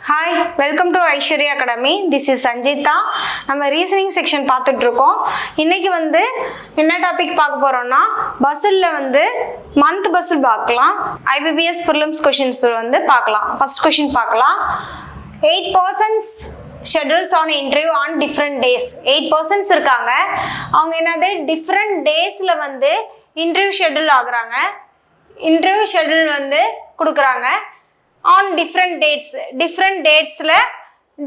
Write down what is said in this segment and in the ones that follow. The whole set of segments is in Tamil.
Hi, welcome to Aishwarya Academy. This is Sanjita. நம்ம reasoning section பார்த்துட்டு இருக்கோம். இன்னைக்கு என்ன டாபிக் பார்க்க போறோம்னா பஸ்ல month பஸ்ல பார்க்கலாம். IBPS Prelims questions பார்க்கலாம். First question பார்க்கலாம். 8 persons schedules on interview on different days. 8 persons இருக்காங்க. அவங்க என்னது different daysல interview schedule ஆகுறாங்க. Interview schedule கொடுக்குறாங்க. On different dates la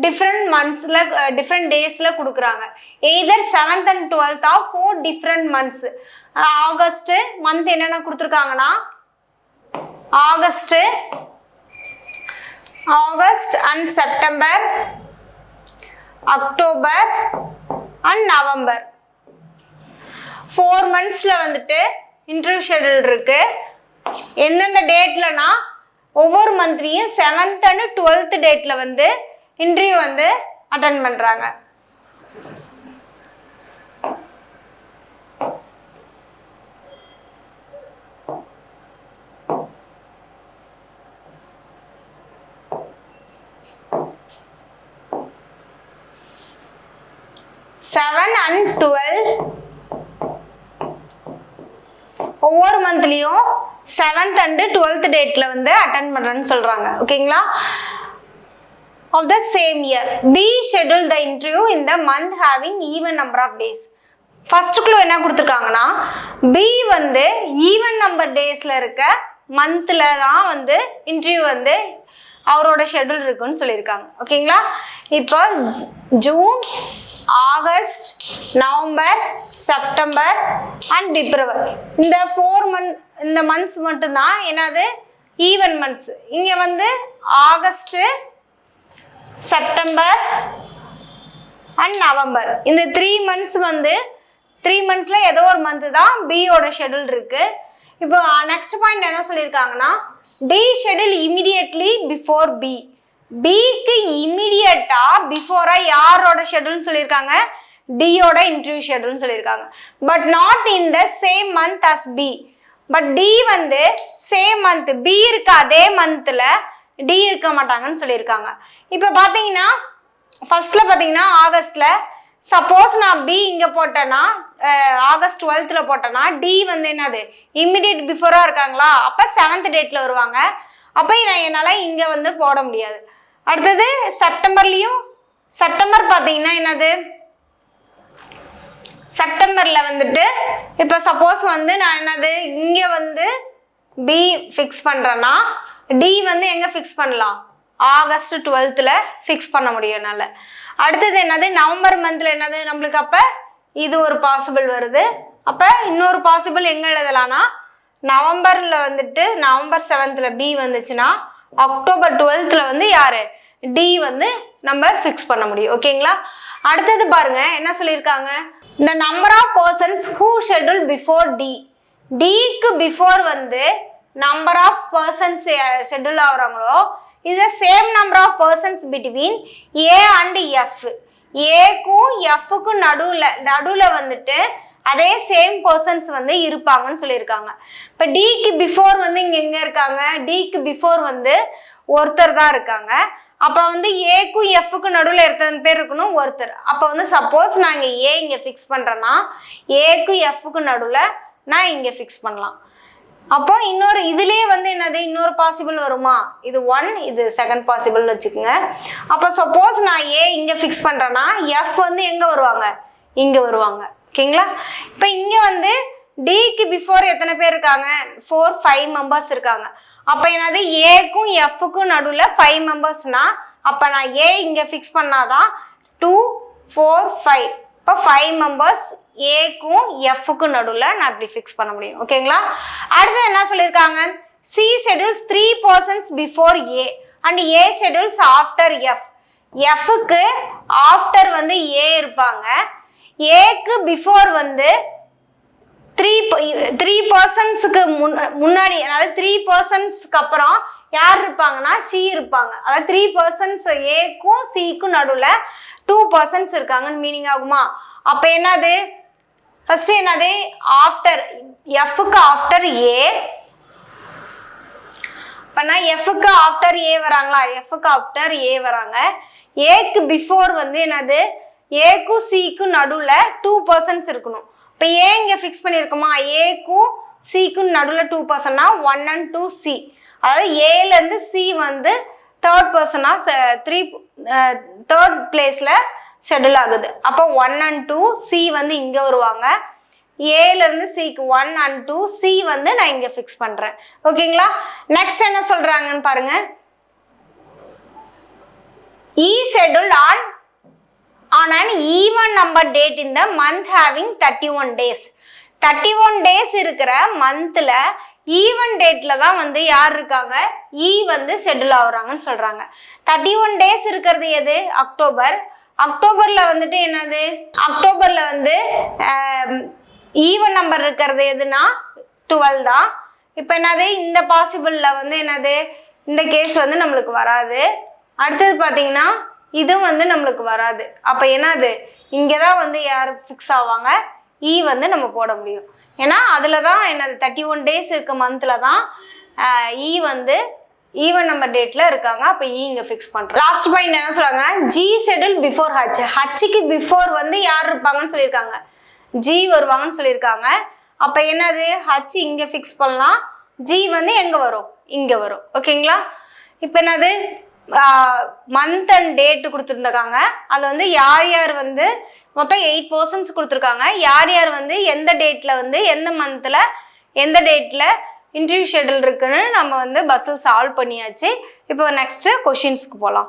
different months la different days la kudukranga either 7th and 12th of 4 different months August month enna kuduthirukanga na August and September, October and November 4 months la interview schedule irukku endha date la na ஒவ்வொரு மந்த்லியும் 7th and 12th டேட்ல இன்டர்வியூ அட்டெண்ட் பண்றாங்க. ஒவ்வொரு மந்த்லியும் 7th and 12th டேட்ல அட்டெண்ட் பண்றேன்னு சொல்றாங்க. ஓகேங்களா? of the same year B schedule the interview in the month having even number of days. First clue என்ன கொடுத்திருக்காங்கன்னா B even number daysல இருக்க மந்த்ல தான் இன்டர்வியூ அவரோட ஷெட்யூல் இருக்குன்னு சொல்லியிருக்காங்க. ஓகேங்களா? இப்போ June, August, November, September and பிப்ரவரி இந்த 4 இந்த மந்த்ஸ் மட்டும்தான் என்னது ஈவன் மந்த்ஸ். இங்க ஆகஸ்ட், செப்டம்பர் அண்ட் நவம்பர் இந்த 3 மந்த்ஸ் 3 மந்த்ஸ்ல ஏதோ ஒரு மந்த் தான் பியோட ஷெட்யூல் இருக்கு. இப்போ நெக்ஸ்ட் பாயிண்ட் என்ன சொல்லியிருக்காங்கன்னா D schedule immediately before B. பிக்கு இமிடியட்டா பிஃபோரா யாரோட ஷெட்யூல்னு சொல்லியிருக்காங்க? டியோட இன்டர்வியூ ஷெட்யூல்னு சொல்லியிருக்காங்க. But not in the same month as B. But D same month B இருக்க அதே மந்த்ல டி இருக்க மாட்டாங்கன்னு சொல்லியிருக்காங்க. இப்போ பார்த்தீங்கன்னா ஃபர்ஸ்ட்ல பார்த்தீங்கன்னா ஆகஸ்ட்ல சப்போஸ் நான் பி இங்க போட்டேன்னா ஆகஸ்ட் 12th போட்டேன்னா டி என்னது இமிடியட் பிஃபோரா இருக்காங்களா? அப்ப 7th டேட்ல வருவாங்க. அப்ப என்னால இங்க போட முடியாது. அடுத்தது செப்டம்பர்லயும் செப்டம்பர் பார்த்தீங்கன்னா என்னது செப்டம்பர்ல இப்போ சப்போஸ் நான் என்னது இங்க பி ஃபிக்ஸ் பண்றேன்னா டி எங்க ஃபிக்ஸ் பண்ணலாம்? ஆகஸ்ட் 12th ஃபிக்ஸ் பண்ண முடியும் என்னால. அடுத்தது என்னது நவம்பர் மந்த்ல என்னது நம்மளுக்கு அப்ப இது ஒரு பாசிபிள் வருது. அப்ப இன்னொரு பாசிபிள் எங்க எழுதலாம்னா நவம்பர்ல நவம்பர் 7th பி வந்துச்சுன்னா அக்டோபர் 12th யாரு டி நம்ம ஃபிக்ஸ் பண்ண முடியும். ஓகேங்களா? அடுத்தது பாருங்க என்ன சொல்லியிருக்காங்க the number of persons who schedule before D. Dக்கு before number of persons schedule ஆகுறாங்களோ is the same number of persons between A and F. Aக்கும் Fக்கும் நடுவுல அதே சேம் பர்சன்ஸ் இருப்பாங்கன்னு சொல்லியிருக்காங்க. இப்போ டிக்கு பிஃபோர் இங்க எங்க இருக்காங்க? டிக்கு பிஃபோர் ஒருத்தர் தான் இருக்காங்க. அப்ப ஏக்கும் எஃப்க்கும் நடுவில் எத்தனை பேர் இருக்கணும்? ஒருத்தர். அப்ப சப்போஸ் நான் ஏ இங்க ஃபிக்ஸ் பண்றேன்னா ஏக்கும் எஃப்க்கும் நடுவில் நான் இங்க ஃபிக்ஸ் பண்ணலாம். அப்போ இன்னொரு இதுலயே என்னது இன்னொரு பாசிபிள் வருமா? இது 1, இது செகண்ட் பாசிபிள்னு வச்சுக்கோங்க. அப்போ சப்போஸ் நான் ஏ இங்க ஃபிக்ஸ் பண்றேன்னா எஃப் எங்க வருவாங்க? இங்க வருவாங்க. ஓகேங்களா? இப்போ இங்க டிக்கு பிஃபோர் எத்தனை பேர் இருக்காங்க? 5 மெம்பர்ஸ் இருக்காங்க. அப்ப என்னது ஏக்கும் எஃப்க்கும் நடுவில் 5 மெம்பர்ஸ்னா அப்ப நான் ஏ இங்க ஃபிக்ஸ் பண்ணாதான் 2, 4, 5 இப்போ 5 மெம்பர்ஸ் ஏக்கும் எஃப்க்கும் நடுவில் நான் இப்படி ஃபிக்ஸ் பண்ண முடியும். ஓகேங்களா? அடுத்து என்ன சொல்லியிருக்காங்க? C schedules 3 persons before A and A schedules after F. எஃப்க்கு ஆஃப்டர் ஏ இருப்பாங்க. ஏக்கு பிஃபோர் 3 பர்சன்ஸ்க்கு முன்னாடி அதாவது 3 பர்சன்ஸ்க்கு அப்புறம் யார் இருப்பாங்கன்னா சி இருப்பாங்க. அதாவது 3 பர்சன்ஸ் ஏக்கும் சிக்கும் நடுவில் 2 பர்சன்ஸ் இருக்காங்கன்னு மீனிங் ஆகுமா? அப்ப என்னது ஃபர்ஸ்ட் என்னது ஆஃப்டர் எஃப்க்கு ஆஃப்டர் ஏ அப்பனா எஃப்க்கு ஆஃப்டர் ஏ வராங்களா, எஃப்க்கு ஆஃப்டர் ஏ வராங்க. ஏக்கு பிஃபோர் வந்து என்னது, ஏக்கும் சிக்கும் நடுவில் 2% இருக்கணும். இப்போ ஏ இங்கே ஃபிக்ஸ் பண்ணியிருக்கோமா, ஏக்கும் சிக்கும் நடுவில் 2%னா 1 and 2 சி. அதாவது ஏலேருந்து சி வந்து தேர்ட் பர்சனாக தேர்ட் பிளேஸில் ஷெட்யூல் ஆகுது. அப்போ 1 and 2 சி வந்து இங்கே வருவாங்க. ஏலேருந்து சிக்கு 1 and 2 சி வந்து நான் இங்கே ஃபிக்ஸ் பண்ணுறேன். ஓகேங்களா. நெக்ஸ்ட் என்ன சொல்கிறாங்கன்னு பாருங்க. E scheduled on an even number date in the month having 31 days. 31 days இருக்கிற மந்த்ல ஈவன் டேட்ல தான் வந்து யார் இருக்காங்க, இ வந்து ஷெட்யூல் ஆகுறாங்கன்னு சொல்றாங்க. 31 days இருக்கிறது எது, அக்டோபர். அக்டோபர்ல வந்துட்டு என்னது, அக்டோபர்ல வந்து ஈவன் நம்பர் இருக்கிறது எதுனா 12 தான். இப்போ என்னது, இந்த பாசிபிள்ல வந்து என்னது, இந்த கேஸ் வந்து நம்மளுக்கு வராது. அடுத்தது பார்த்தீங்கன்னா இது வந்து நம்மளுக்கு வராது. அப்போ என்னது, இங்கே தான் வந்து யார் ஃபிக்ஸ் ஆவாங்க, இ வந்து நம்ம போட முடியும். ஏன்னா அதில் தான் என்னது 31 days இருக்க மந்தில் தான் இ வந்து ஈவன் நம்பர் டேட்டில் இருக்காங்க. அப்போ இ இங்கே ஃபிக்ஸ் பண்ணுறோம். லாஸ்ட் பாயிண்ட் என்ன சொல்கிறாங்க, ஜி ஷெட்யூல் பிஃபோர் ஹச். ஹச்சுக்கு பிஃபோர் வந்து யார் இருப்பாங்கன்னு சொல்லியிருக்காங்க, ஜி வருவாங்கன்னு சொல்லியிருக்காங்க. அப்போ என்னது, ஹச் இங்கே ஃபிக்ஸ் பண்ணலாம், ஜி வந்து எங்கே வரும், இங்கே வரும். ஓகேங்களா. இப்போ என்னது, மந்த் அண்ட் டேட்டு கொடுத்துருந்தாங்க. அதில் வந்து யார் யார் வந்து மொத்தம் 8% கொடுத்துருக்காங்க. யார் யார் வந்து எந்த டேட்டில் வந்து எந்த மந்தில் எந்த டேட்டில் இன்டர்வியூ ஷெட்யூல் இருக்குன்னு நம்ம வந்து பஸ்ஸில் சால்வ் பண்ணியாச்சு. இப்போ நெக்ஸ்ட்டு கொஷின்ஸ்க்கு போகலாம்.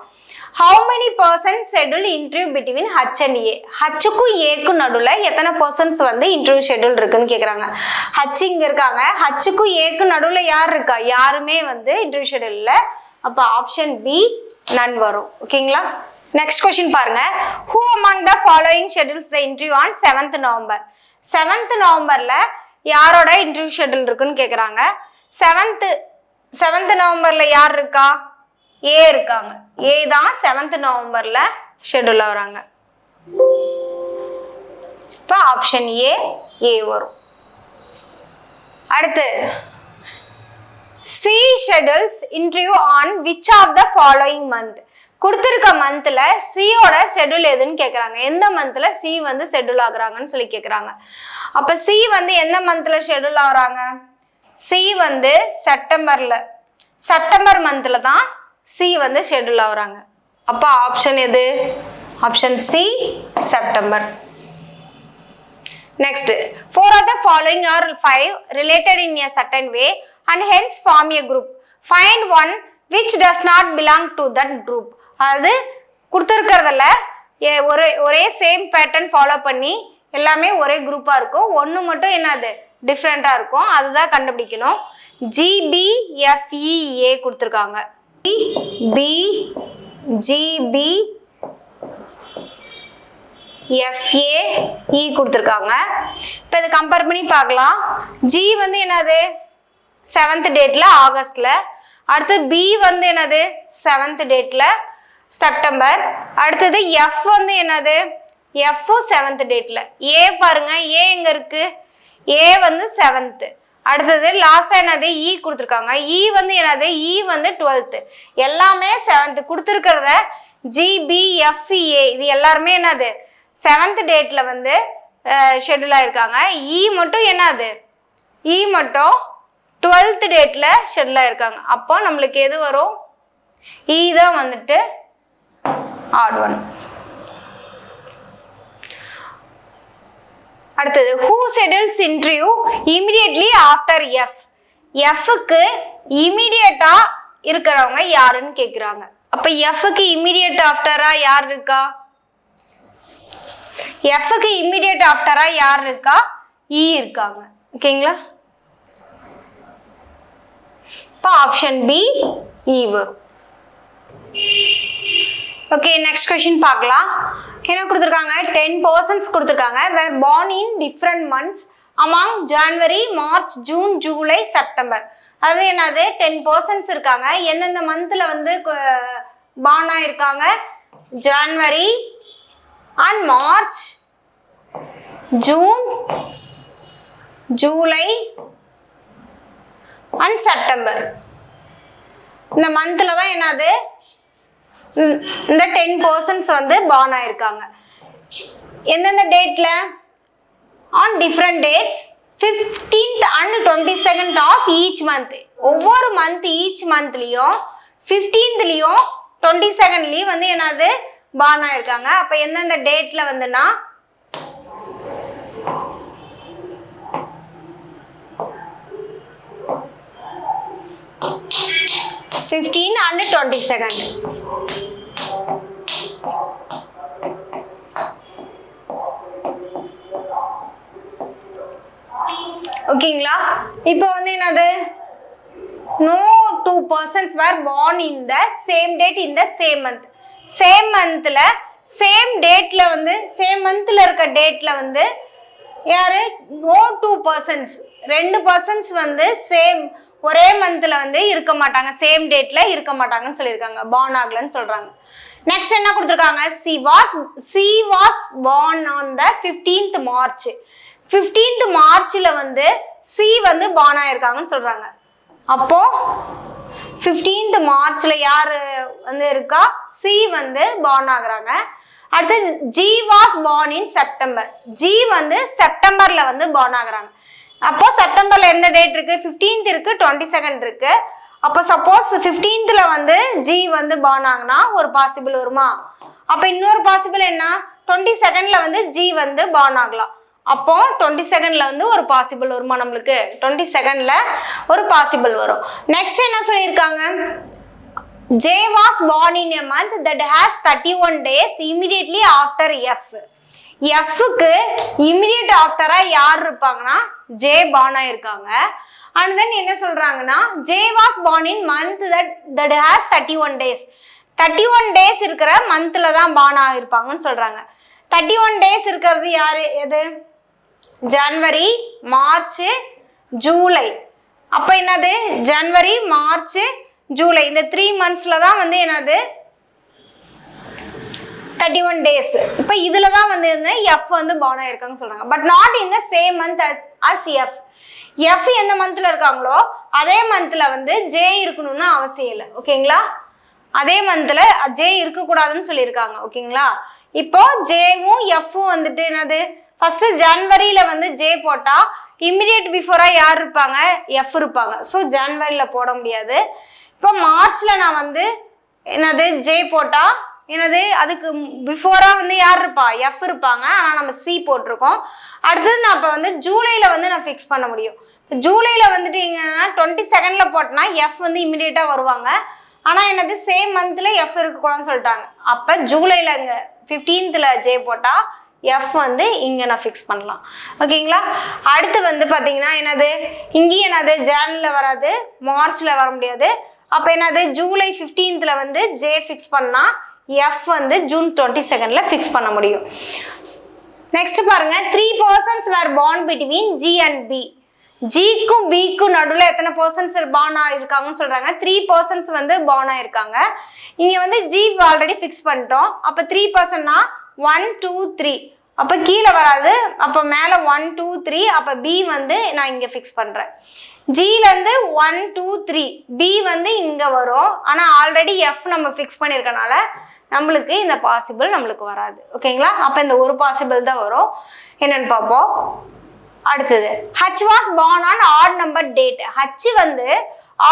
How many persons schedule interview between H and A. ஹச்சுக்கும் ஏக்கும் நடுவில் எத்தனை பர்சன்ஸ் வந்து இன்டர்வியூ ஷெட்யூல் இருக்குன்னு கேட்குறாங்க. ஹச் இங்கே இருக்காங்க, ஹச்சுக்கும் ஏக்கும் நடுவில் யார் இருக்கா, யாருமே வந்து இன்டர்வியூ ஷெட்யூல் இல்லை. அப்போ ஆப்ஷன் பி நன் வரும். ஓகேங்களா. நெக்ஸ்ட் கொஸ்டின் பாருங்க. Who among the following schedules the interview on 7th November. 7th November யாரோட இன்டர்வியூ ஷெட்யூல் இருக்குன்னு கேட்குறாங்க. 7th November யார் இருக்கா, ஏ இருக்காங்க. ஏ தான் 7th November ஷெட்யூல் ஆகுறாங்க. இப்போ ஆப்ஷன் ஏ வரும். அடுத்து C schedules interview on which of the following month. கொடுத்துருக்க மந்த்ல சியோட ஷெட்யூல் எதுன்னு கேட்குறாங்க. எந்த மந்த்ல சி வந்து ஷெட்யூல் ஆகுறாங்கன்னு சொல்லி கேட்குறாங்க. அப்போ சி வந்து எந்த மந்த்ல ஷெட்யூல் ஆகுறாங்க, சி வந்து செப்டம்பர் மந்த்ல தான் சி வந்து ஷெட்யூல் ஆகுறாங்க. அப்போ ஆப்ஷன் எது, option C September. Next, 4 of the following are 5 related in a certain way and hence form a group. Find one which does not belong to that group. அதாவது கொடுத்துருக்கிறதுல ஒரே சேம் பேட்டர்ன் ஃபாலோ பண்ணி எல்லாமே ஒரே குரூப்பாக இருக்கும், ஒன்று மட்டும் என்னது டிஃப்ரெண்ட்டாக இருக்கும், அதுதான் கண்டுபிடிக்கணும். GBFEA கொடுத்துருக்காங்க. GBFAE கொடுத்துருக்காங்க. இப்போ இதை கம்பேர் பண்ணி பார்க்கலாம். ஜி வந்து என்னது 7th டேட்ல ஆகஸ்ட்ல, அடுத்து பி வந்து என்னது 7th டேட்ல செப்டம்பர், அடுத்தது எஃப் வந்து என்னது எஃப் 7th டேட்ல. ஏ பாருங்க, ஏ எங்க இருக்கு, ஏ வந்து 7th. அடுத்தது லாஸ்டா என்னது இ கொடுத்துருக்காங்க. இ வந்து என்னது இ வந்து 12th. எல்லாமே 7th கொடுத்துருக்கிறத GBFEA இது எல்லாருமே என்னது 7th டேட்ல வந்து ஷெட்யூல் ஆயிருக்காங்க. இ மட்டும் என்னது இ மட்டும் 12th டேட்ல ஷெட்யூல் ஆயிருக்காங்க. அப்போ நம்மளுக்கு எது வரும், இ தான் வந்துட்டு ஆட் ஒன். அடுத்தது who schedules interview immediately after F. Fக்கு இமிடியேட்டா இருக்கிறவங்க யாருன்னு கேக்குறாங்க. அப்ப Fக்கு இமிடியேட் ஆஃப்டரா யார் இருக்கா, Fக்கு இமிடியேட் ஆஃப்டரா யார் இருக்கா, இ இருக்காங்க. ஓகேங்களா. இப்போ ஆப்ஷன் பி இ வரும். ஓகே, நெக்ஸ்ட் கொஸ்டின் பார்க்கலாம். என்ன கொடுத்துருக்காங்க, 10 persons கொடுத்துருக்காங்க were born in different months among January, March, June, July, September. அதாவது என்னது 10 persons இருக்காங்க, எந்தெந்த மந்த்ல வந்து பார்ன் ஆயிருக்காங்க, January and March, June, July and September. இந்த மந்த்ல தான் என்னது இந்த 10 persons வந்து born ஆயிருக்காங்க. எந்தெந்த டேட்ல? On different dates 15th and 22nd of each month. ஒவ்வொரு month each monthலயும் 15thலயும் 22ndலயும் வந்து என்னது born ஆயிருக்காங்க. அப்ப எந்தெந்த டேட்ல வந்துனா 15 and 22nd. ஓகேங்களா? இப்போ வந்து என்னது no two persons were born in the same date in the same month. same monthல same dateல வந்து same monthல இருக்க dateல வந்து யாரு no two persons ரெண்டு persons வந்து same ஒரே மந்த்ல வந்து இருக்க மாட்டாங்க, சேம் டேட்ல இருக்க மாட்டாங்கன்னு சொல்லியிருக்காங்க, born ஆகலன்னு சொல்றாங்க. நெக்ஸ்ட் என்ன கொடுத்துருக்காங்க? she was born on the 15th March. 15th மார்ச்ல வந்து சி வந்து born ஆயிருக்காங்கன்னு சொல்றாங்க. அப்போ 15th மார்ச்ல யாரு வந்து இருக்கா? சி வந்து born ஆகுறாங்க. அடுத்து G was born in September. G வந்து செப்டம்பர்ல வந்து born ஆகுறாங்க. அப்போ செப்டம்பர்ல எந்த டேட் இருக்கு? 15th இருக்கு, 22nd இருக்கு. அப்போ சப்போஸ் 15thல வந்து ஜி வந்து born ஆகுனா ஒரு பாசிபிள் வருமா? அப்ப இன்னொரு பாசிபிள் என்ன? 22ndல வந்து ஜி வந்து born ஆகலாம். அப்போ 22ndல வந்து ஒரு பாசிபிள் வருமா நம்மளுக்கு? 22ndல ஒரு பாசிபிள் வரும். நெக்ஸ்ட் என்ன சொல்லியிருக்காங்க? J was born in a month that has 31 days immediately after F. Fக்கு immediate after-ஆ யார் இருப்பாங்கன்னா J born ஆயிருக்காங்க. And then என்ன சொல்றாங்கன்னா J was born in month that has 31 days. 31 days இருக்கிற மந்த்ல தான் born ஆகிருப்பாங்கன்னு சொல்றாங்க. 31 days இருக்கிறது யாரு? எது? ஜனவரி, மார்ச், ஜூலை. அப்ப என்னது? ஜனவரி, மார்ச், ஜூலை இந்த 3 monthsல தான் வந்து என்னது 31 days. இப்போ இதுல தான் வந்து F வந்து born ஆயிருக்காங்கன்னு சொல்றாங்க. But not in the same month as F. F எந்த மந்த்ல இருக்காங்களோ அதே மந்த்ல வந்து J இருக்கணும்னு அவசியம் இல்லை. ஓகேங்களா? அதே மந்த்ல J இருக்க கூடாதுன்னு சொல்லியிருக்காங்க. ஓகேங்களா? இப்போ Jவும் Fவும் வந்துட்டு என்னது? ஃபர்ஸ்ட் ஜனவரியில வந்து J போட்டா இமிடியேட் பிஃபோரா யார் இருப்பாங்க? F இருப்பாங்க. ஸோ ஜனவரியில போட முடியாது. இப்போ மார்ச்ல நான் வந்து என்னது J போட்டா என்னது அதுக்கு பிஃபோரா வந்து யார் இருப்பா? F இருப்பாங்க. ஆனா நம்ம C போட்டிருக்கோம். அடுத்தது நான் இப்போ வந்து ஜூலைல வந்து நான் ஃபிக்ஸ் பண்ண முடியும். ஜூலைல வந்துட்டீங்கன்னா 22ndல போட்டனா F வந்து இமிடியேட்டா வருவாங்க. ஆனா என்னது சேம் மந்த்ல F இருக்கக்கூடாதுன்னு சொல்லிட்டாங்க. அப்ப ஜூலைல இங்க 15thல J போட்டா F வந்து இங்க நான் ஃபிக்ஸ் பண்ணலாம். ஓகேங்களா? அடுத்து வந்து பாத்தீங்கன்னா என்னது இங்கேயும் என்னது ஜான்ல வராது, மார்ச்ல வர முடியாது. அப்ப என்னது ஜூலை 15thல வந்து J ஃபிக்ஸ் பண்ணா F வந்து ஜூன் 22ndல ஃபிக்ஸ் பண்ண முடியும். நெக்ஸ்ட் பாருங்க 3 persons were born between G and B. Gக்கும் Bக்கும் நடுவுல எத்தனை persons born ஆயிருக்காங்கன்னு சொல்றாங்க? 3 persons வந்து born ஆயிருக்காங்க. இங்க வந்து G ஆல்ரெடி ஃபிக்ஸ் பண்ணிட்டோம். அப்ப 3 personsனா 1 2 3. அப்ப கீழே வராது. அப்ப மேல 1 2 3. அப்ப B வந்து நான் இங்க ஃபிக்ஸ் பண்றேன். Gல இருந்து 1 2 3. B வந்து இங்க வரும். ஆனா ஆல்ரெடி F நம்ம ஃபிக்ஸ் பண்ணிருக்கனால நம்மளுக்கு இந்த பாசிபிள் நம்மளுக்கு வராது. ஓகேங்களா? அப்ப இந்த ஒரு பாசிபிள் தான் வரும். என்னன்னு பார்ப்போம். அடுத்தது H was born on odd number date. H வந்து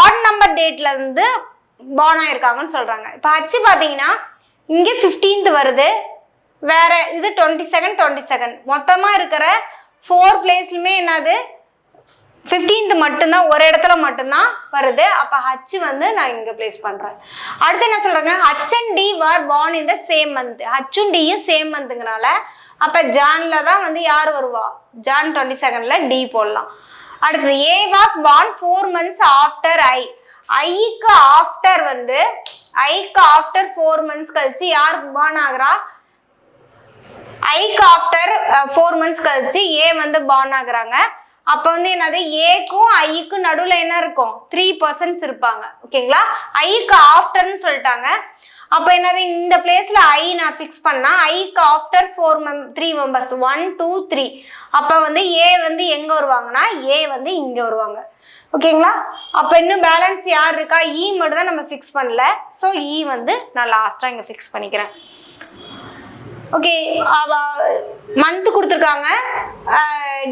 odd number dateல இருந்து born ஆயிருக்காங்கன்னு சொல்றாங்க. இப்ப H பாத்தீங்கன்னா இங்க 15th வருது, வேற இது 22nd. மொத்தமா இருக்கிற 4 பிளேஸ்லுமே என்னது 15th மட்டும்தான், ஒரு இடத்துல மட்டும்தான் வருது. அப்ப H வந்து நான் இங்க பிளேஸ் பண்றேன். அடுத்து என்ன சொல்றாங்க? H and D were born in the same month. H and Dயும் சேம் மந்த்ங்கனால அப்ப ஜான்ல தான் வந்து யார் வருவா? ஜான் 22ndல D போடலாம். அடுத்து A was born 4 months after I. ஐக்கு ஆஃப்டர் வந்து ஐக்கு ஆஃப்டர் 4 months கழிச்சு யார் born ஆகுறா? ஐக்கு ஆஃப்டர் 4 months கழிச்சு A வந்து born ஆகுறாங்க. அப்ப வந்து என்னது ஏக்கும் ஐக்கும் நடுவுல என்ன இருக்கும்? 3 persons இருப்பாங்க. ஓகேங்களா? ஐக்கு ஆஃப்டர்னு சொல்லிட்டாங்க. அப்ப என்னது இந்த பிளேஸ்ல ஐ நான் ஃபிக்ஸ் பண்ணா ஐக்கு ஆஃப்டர் 3 members 1 2 3. அப்ப வந்து ஏ வந்து எங்க வருவாங்கன்னா ஏ வந்து இங்க வருவாங்க. ஓகேங்களா? அப்போ இன்னும் பேலன்ஸ் யார் இருக்கா? இ மட்டும் தான் நம்ம ஃபிக்ஸ் பண்ணல. ஸோ இ வந்து நான் லாஸ்ட்டாக இங்கே ஃபிக்ஸ் பண்ணிக்கிறேன். ஓகே, மந்த் கொடுத்துருக்காங்க,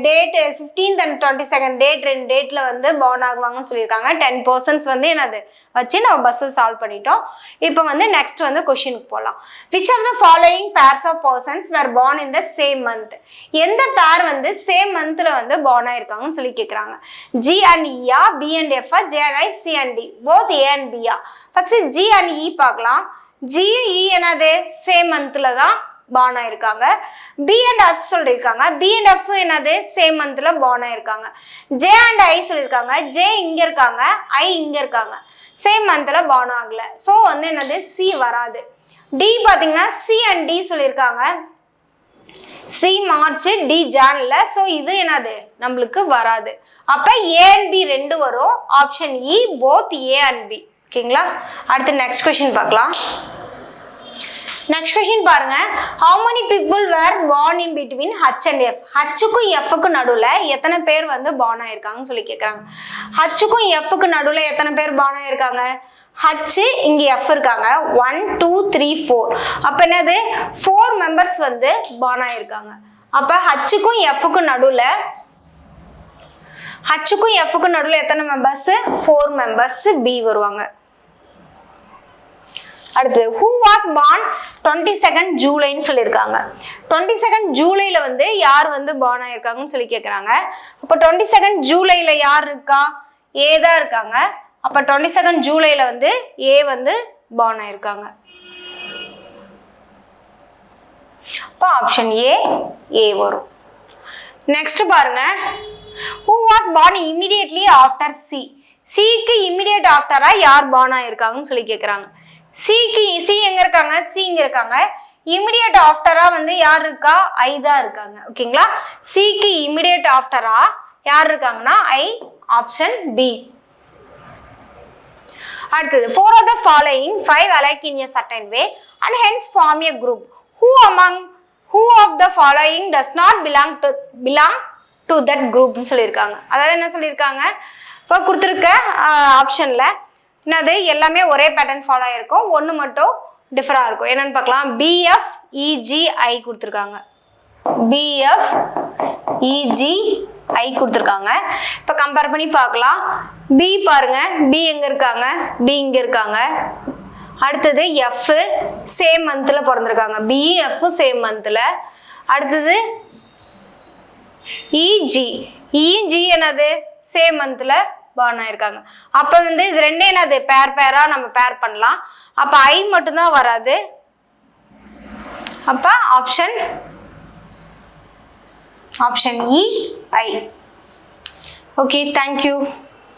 date 15th and 22nd date, 2 டேட்டில் வந்து பார்ன் ஆகுவாங்கன்னு சொல்லியிருக்காங்க. 10% வந்து என்னது வச்சு நம்ம பஸ்ஸில் சால்வ் பண்ணிட்டோம். இப்போ வந்து நெக்ஸ்ட் வந்து கொஷினுக்கு போகலாம். Which of the following pairs of persons were born in the same month? எந்த பேர் வந்து சேம் மந்த்தில் வந்து பார்ன் ஆயிருக்காங்கன்னு சொல்லி கேட்குறாங்க. ஜி அண்ட் இயா, பி அண்ட் எஃப்ஆ, J and I, C and D, both A and பியா? ஃபர்ஸ்ட் ஜி அண்ட் இ பார்க்கலாம். ஜி இ என்னது சேம் மந்த்தில் தான் பார்ன் ஆயிருக்காங்க. பி அண்ட் எஃப் சொல்லியிருக்காங்க. பி அண்ட் எஃப் என்னது சேம் மந்த்ல பார்ன் ஆயிருக்காங்க. ஜே அண்ட் ஐ சொல்லியிருக்காங்க. ஜே இங்க இருக்காங்க, ஐ இங்க இருக்காங்க, சேம் மந்த்ல பார்ன் ஆகல. ஸோ வந்து என்னது சி வராது. டி பாத்தீங்கன்னா சி அண்ட் டி சொல்லியிருக்காங்க. சி மார்ச், டி ஜான்ல. ஸோ இது என்னது நம்மளுக்கு வராது. அப்ப ஏ அண்ட் பி 2 வரும். Option E both A and B. ஓகேங்களா? அடுத்து நெக்ஸ்ட் கொஸ்டின் பார்க்கலாம். நெக்ஸ்ட் கொஸ்டின் பாருங்க. how many people were born in between h and f? ஹச்சுக்கும் எஃப்க்கும் நடுவுல எத்தனை பேர் வந்து பார்ன் ஆயிருக்காங்கன்னு சொல்லி கேட்குறாங்க. ஹச்சுக்கும் எஃப்க்கு நடுவுல எத்தனை பேர் பார்ன் ஆயிருக்காங்க? ஹச் இங்க எஃப் இருக்காங்க. 1 2 3 4. அப்ப என்னது 4 மெம்பர்ஸ் வந்து பார்ன் ஆயிருக்காங்க. அப்ப ஹச்சுக்கும் எஃப்க்கும் நடுவுல எத்தனை மெம்பர்ஸ்? 4 மெம்பர்ஸ் பி வருவாங்க. அடுத்து who was born 22nd ஜூலைன்னு சொல்லியிருக்காங்க. 22nd ஜூலைல வந்து யார் வந்து பார்ன் ஆயிருக்காங்கன்னு சொல்லி கேட்குறாங்க. அப்போ 22nd ஜூலைல யார் இருக்கா? ஏ தான் இருக்காங்க. அப்போ 22nd ஜூலைல வந்து ஏ வந்து பார்ன் ஆயிருக்காங்க. அப்போ ஆப்ஷன் ஏ வரும். நெக்ஸ்ட் பாருங்க. who was born immediately after C? சிக்கு இமிடியேட் ஆஃப்டரா யார் பார்ன் ஆயிருக்காங்கன்னு சொல்லி கேட்குறாங்க. சி எங்க இருக்காங்க? சி இங்க இருக்காங்க. இமிடியேட் ஆஃப்டரா வந்து யார் இருக்கா? ஐ தான் இருக்காங்க. ஓகேங்களா? சிக்கு இமிடியேட் ஆஃப்டரா யார் இருக்காங்கன்னா ஐ. Option B. அடுத்தது 4 of the following 5 alike in a certain way and hence form a group. who of the following does not belong to that group னு சொல்லியிருக்காங்க. அதாவது என்ன சொல்லியிருக்காங்க? இப்போ கொடுத்துருக்க ஆப்ஷன்ல என்னது எல்லாமே ஒரே பேட்டர்ன் ஃபாலோ ஆயிருக்கும், ஒன்று மட்டும் டிஃபராக இருக்கும். என்னன்னு பார்க்கலாம். பிஎஃப் இஜிஐ கொடுத்துருக்காங்க. பிஎஃப் இஜிஐ கொடுத்துருக்காங்க. இப்போ கம்பேர் பண்ணி பார்க்கலாம். பி பாருங்க, பி எங்க இருக்காங்க? பி இங்க இருக்காங்க. அடுத்தது எஃப் சேம் மந்த்ல பிறந்திருக்காங்க. பி எஃப் சேம் மந்த்ல. அடுத்தது இஜி என்னது சேம் மந்த்ல பார்ன் ஆயிருக்காங்க. அப்ப வந்து இது ரெண்டே என்னது பேரா நம்ம பேர் பண்ணலாம். அப்ப ஐ மட்டும்தான் வராது. அப்ப option E I. Okay, thank you.